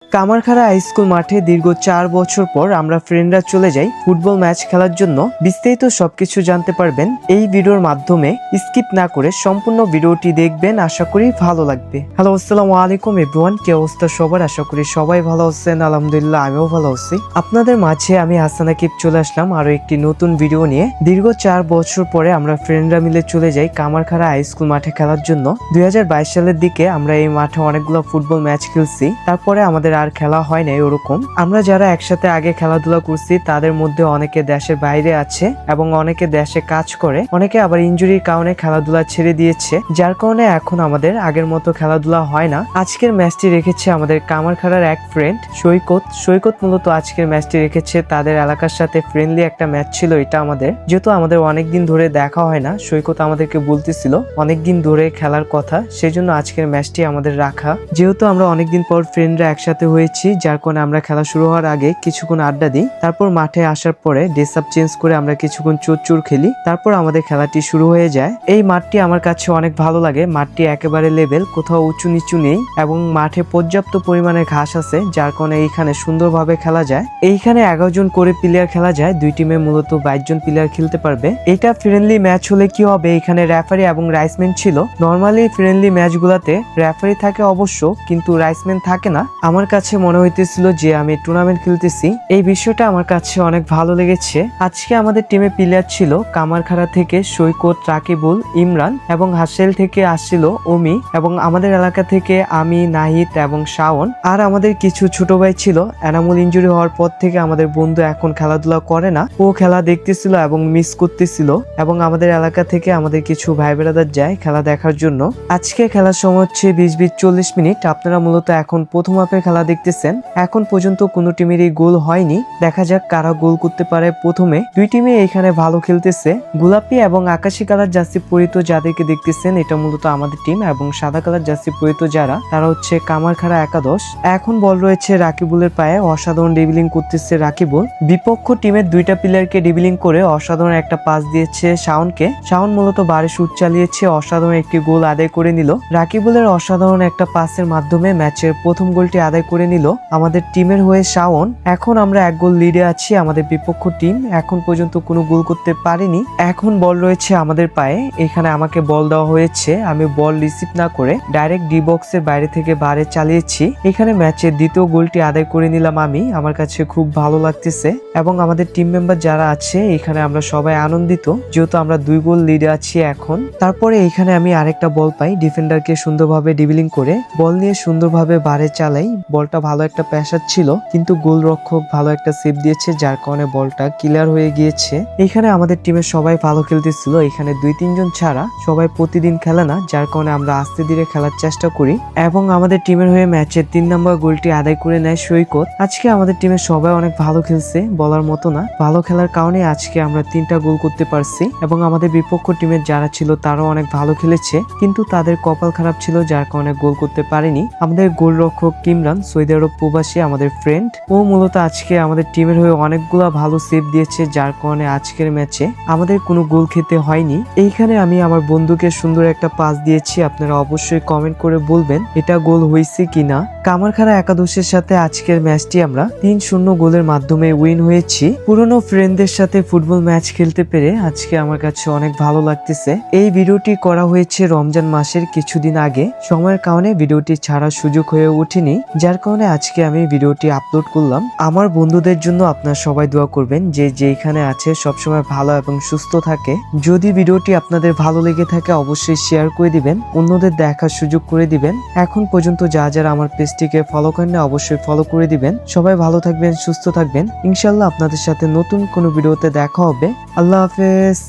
Kamarkhara high school মাঠে দীর্ঘ 4 বছর পর আমরা ফ্রেন্ডরা চলে যাই ফুটবল ম্যাচ খেলার জন্য। বিস্তারিত সবকিছু জানতে পারবেন এই ভিডিওর মাধ্যমে। স্কিপ না করে সম্পূর্ণ ভিডিওটি দেখবেন, আশা করি ভালো লাগবে। হ্যালো, আসসালামু আলাইকুম এভরিওয়ান, কি অবস্থা সবার? আশা করি সবাই ভালো আছেন। আলহামদুলিল্লাহ, আমিও ভালো আছি। আপনাদের মাঝে আমি হাসান আকিব চলে আসলাম আরো একটি নতুন ভিডিও নিয়ে। দীর্ঘ 4 বছর পরে আমরা ফ্রেন্ডরা মিলে চলে যাই কামারখাড়া হাইস্কুল মাঠে খেলার জন্য। 2022 সালের দিকে আমরা এই মাঠে অনেকগুলো ফুটবল ম্যাচ খেলছি, তারপরে আমাদের আর খেলা হয় নাই ওরকম। আমরা যারা একসাথে আগে খেলাধুলা করছি তাদের মধ্যে অনেকে দেশের বাইরে আছে এবং অনেকে দেশে কাজ করে, অনেকে আবার ইনজুরির কারণে খেলাধুলা ছেড়ে দিয়েছে, যার কারণে এখন আমাদের আগের মতো খেলাধুলা হয় না। আজকের ম্যাচটি রেখেছে আমাদের কামারখাড়ার এক ফ্রেন্ড সৈকত মূলত আজকের ম্যাচটি রেখেছে। তাদের এলাকার সাথে ফ্রেন্ডলি একটা ম্যাচ ছিল এটা আমাদের, যেহেতু আমাদের অনেকদিন ধরে দেখা হয় না। সৈকত আমাদেরকে বলতেছিল অনেকদিন ধরে খেলার কথা, সেই জন্য আজকের ম্যাচটি আমাদের রাখা। যেহেতু আমরা অনেকদিন পর ফ্রেন্ডরা একসাথে হয়েছি, যার কারণে আমরা খেলা শুরু হওয়ার আগে কিছুক্ষণ আড্ডা দিই, তারপর মাঠে আসার পরে ড্রেস আপ চেঞ্জ করে আমরা কিছুক্ষণ চোর খেলি, তারপর আমাদের খেলাটি শুরু হয়ে যায়। এই মাঠটি আমার কাছে অনেক ভালো লাগে। মাঠটি একেবারে লেভেল, কোথাও উঁচু নিচু নেই এবং মাঠে পর্যাপ্ত পরিমাণে ঘাস আছে, যার কারণে এইখানে সুন্দরভাবে খেলা যায়। এইখানে 11 জন করে প্লেয়ার খেলা যায়, দুই টিমে মূলত 22 জন প্লেয়ার খেলতে পারবে। এটা ফ্রেন্ডলি ম্যাচ হলে কি হবে, এখানে রেফারি এবং রাইসম্যান ছিল। নর্মালি ফ্রেন্ডলি ম্যাচ গুলাতে রেফারি থাকে অবশ্য, কিন্তু রাইসম্যান থাকে না। আমার কাছে মনে হইতেছিল যে আমি টুর্নামেন্ট খেলতেছি, এই বিষয়টা আমার কাছে অনেক ভালো লেগেছে। আজকে আমাদের টিমে প্লেয়ার ছিল কামারখাড়া থেকে সৈকত, রাকিবুল, ইমরান এবং হাসেল থেকে আসছিল অমি, এবং আমাদের এলাকা থেকে আমি, নাহিদ এবং শাওন। আর আমাদের কিছু ছোট ভাই ছিল। এনামুল ইনজুরি হওয়ার পর থেকে আমাদের বন্ধু এখন খেলাধুলা করে না, ও খেলা দেখতেছিল এবং মিস করতেছিল। এবং আমাদের এলাকা থেকে আমাদের কিছু ভাই ব্রাদার যায় খেলা দেখার জন্য। আজকে খেলার সময় হচ্ছে 20-40 মিনিট। আপনারা মূলত এখন প্রথম হাফের খেলা দেখতেছেন। এখন পর্যন্ত কোনো টিমেরই গোল হয়নি, দেখা যাক কারা গোল করতে পারে। প্রথমে দুই টিমে এখানে ভালো খেলতেছে। গোলাপি এবং আকাশি কালার জার্সি পরিহিত যাদেরকে দেখতেছেন, এটা মূলত আমাদের টিম, এবং সাদা কালার জার্সি পরিহিত যারা, তারা হচ্ছে কামারখাড়া একাদশ। এখন বল রয়েছে রাকিবুলের পায়ে, অসাধারণ ড্রিবলিং করতেছে রাকিবুল। বিপক্ষ টিমের দুইটা প্লেয়ারকে ড্রিবলিং করে অসাধারণ একটা পাস দিয়েছে শাওনকে। শাওন মূলত বারে শুট চালিয়েছে, অসাধারণ একটি গোল আদায় করে নিল। রাকিবুলের অসাধারণ একটা পাসের মাধ্যমে ম্যাচের প্রথম গোলটি আদায় করে নিল আমাদের টিমের হয়ে শাওন। এখন আমরা 1 গোল লিডে আছি। আমাদের বিপক্ষ টিম এখন পর্যন্ত কোনো গোল করতে পারেনি। এখন বল রয়েছে আমাদের পায়ে, এখানে আমাকে বল দেওয়া হয়েছে, আমি বল রিসিভ না করে ডাইরেক্ট ডি বক্সের বাইরে থেকে বারে চালিয়েছি। এখানে ম্যাচের দ্বিতীয় গোলটি আদায় করে নিলাম আমি, আমার কাছে খুব ভালো লাগতেছে। এবং আমাদের টিম মেম্বার যারা আছে এখানে আমরা সবাই আনন্দিত, যেহেতু আমরা 2 গোল লিডে আছি এখন। তারপরে এখানে আমি আরেকটা বল পাই, ডিফেন্ডারকে সুন্দরভাবে ড্রিবলিং করে বল নিয়ে সুন্দরভাবে বারে চালাই। বলটা ভালো একটা প্যাসার ছিল, কিন্তু গোলরক্ষক ভালো একটা সেভ দিয়েছে, যার কারণে বলটা ক্লিয়ার হয়ে গিয়েছে। এখানে আমাদের টিমের সবাই ভালো খেলতেছিল, এখানে 2-3 জন ছাড়া সবাই প্রতিদিন খেলে না, যার কারণে আমরা আস্তে ধীরে খেলার চেষ্টা করি। এবং আমাদের টিমের হয়ে ম্যাচের 3 নম্বর গোলটি আদায় করে নেয় সৈকত। আজকে আমাদের টিমের সবাই অনেক ভালো খেলছে, বলার মতো না। ভালো খেলার কারণে আজকে আমরা 3টা গোল করতে পারছি। এবং আমাদের বিপক্ষ টিমের যারা ছিল তারাও অনেক ভালো খেলেছে, কিন্তু তাদের কপাল খারাপ ছিল, যার কারণে গোল করতে পারেনি। আমাদের গোলরক্ষক ইমরান, সৌদি আরব প্রবাসী আমাদের ফ্রেন্ড, ও মূলত আজকে আমাদের টিমের হয়ে অনেকগুলা ভালো সেভ দিয়েছে, যার কারণে আজকের ম্যাচে আমাদের কোনো গোল খেতে হয়নি। এইখানে আমি আমার বন্ধুকে সুন্দর একটা পাস দিয়েছি, আপনারা অবশ্যই কমেন্ট করে বলবেন এটা গোল হয়েছে কিনা। কামারখাড়া একাদশের সাথে আজকের ম্যাচটি আমরা 3-0 গোলের মাধ্যমে উইন হয়েছি। পুরনো ফ্রেন্ডদের সাথে ফুটবল ম্যাচ খেলতে পেরে আজকে আমার কাছে অনেক ভালো লাগতেছে। এই ভিডিওটি করা হয়েছে রমজান মাসের কিছুদিন আগে, সময়ের কারণে ভিডিওটি ছাড়ার সুযোগ হয়ে ওঠেনি, যার কারণে আজকে আমি ভিডিওটি আপলোড করলাম। আমার বন্ধুদের জন্য আপনারা সবাই দোয়া করবেন, যে যেখানে আছে সবসময় ভালো এবং সুস্থ থাকে। যদি ভিডিওটি আপনাদের ভালো লেগে থাকে অবশ্যই শেয়ার করে দিবেন, অন্যদের দেখার সুযোগ করে দিবেন। এখন পর্যন্ত যারা আমার পেজটিকে ফলো করেন না অবশ্যই ফলো করে দিবেন। সবাই ভালো থাকবেন, সুস্থ থাকবেন। ইনশাল্লাহ আপনাদের সাথে নতুন কোনো ভিডিওতে দেখা হবে। আল্লাহ হাফেজ।